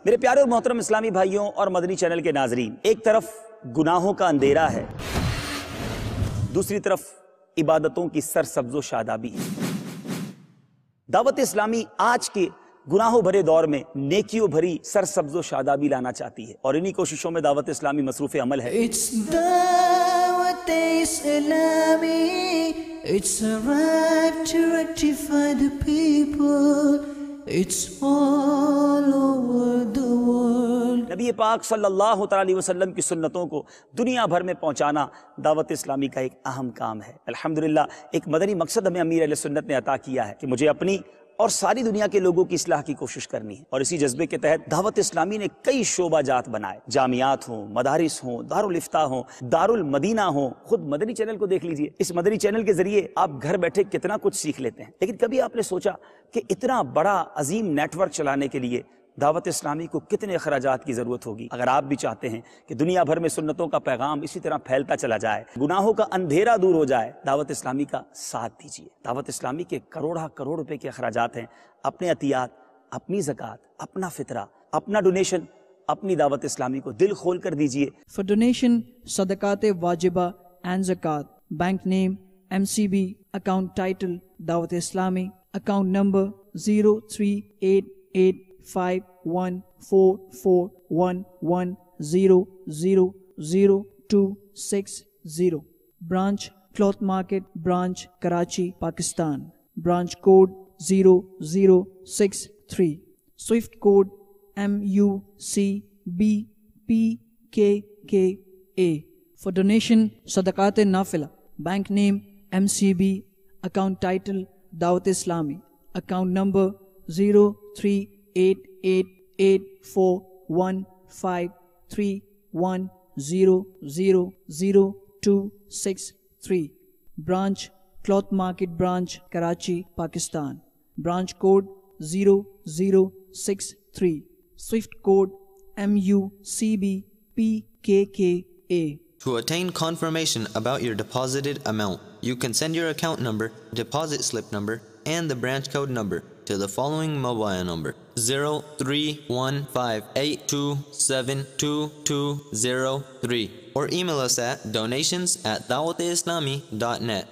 میرے پیارے اور محترم اسلامی بھائیوں اور مدنی چینل کے ناظرین، ایک طرف گناہوں کا اندھیرا ہے، دوسری طرف عبادتوں کی سرسبز و شادابی ہے۔ دعوت اسلامی آج کے گناہوں بھرے دور میں نیکیوں بھری سرسبز و شادابی لانا چاہتی ہے، اور انہی کوششوں میں دعوت اسلامی مصروف عمل ہے۔ It's دعوت اسلامی، it's arrived to rectify the people, it's all over the world۔ نبی پاک صلی اللہ علیہ وسلم کی سنتوں کو دنیا بھر میں پہنچانا دعوت اسلامی کا ایک اہم کام ہے۔ الحمدللہ ایک مدنی مقصد ہمیں امیر اہل سنت نے عطا کیا ہے کہ مجھے اپنی اور ساری دنیا کے لوگوں کی اصلاح کی کوشش کرنی ہے، اور اسی جذبے کے تحت دعوت اسلامی نے کئی شعبہ جات بنائے، جامعات ہوں، مدارس ہوں، دارالفتاح ہوں، دارالمدینہ ہوں۔ خود مدنی چینل کو دیکھ لیجئے، اس مدنی چینل کے ذریعے آپ گھر بیٹھے کتنا کچھ سیکھ لیتے ہیں، لیکن کبھی آپ نے سوچا کہ اتنا بڑا عظیم نیٹ ورک چلانے کے لیے دعوت اسلامی کو کتنے اخراجات کی ضرورت ہوگی؟ اگر آپ بھی چاہتے ہیں کہ دنیا بھر میں سنتوں کا پیغام اسی طرح پھیلتا چلا جائے، گناہوں کا اندھیرا دور ہو جائے، دعوت اسلامی کا ساتھ دیجیے۔ دعوت اسلامی کے کروڑ روپے کے اخراجات ہیں، اپنے عطیات، اپنی زکوٰۃ، اپنا فطرہ، اپنا ڈونیشن اپنی دعوت اسلامی کو دل کھول کر دیجیے۔ For donation صدقات واجبہ and zakat, bank name MCB, account title دعوت اسلامی, account number 0388511411000260, branch Cloth Market Branch Karachi, Pakistan, branch code 0063, Swift code MUCBPKKA. For donation Sadaqat Nafila, bank name MCB, account title Dawat Islami, account number 0388815310000263, branch Cloth Market Branch Karachi, Pakistan, branch code 0063, Swift code MUCBPKKA. To attain confirmation about your deposited amount, you can send your account number, deposit slip number, and the branch code number to the following mobile number: 031582722203, or email us at donations@dawatislami.net.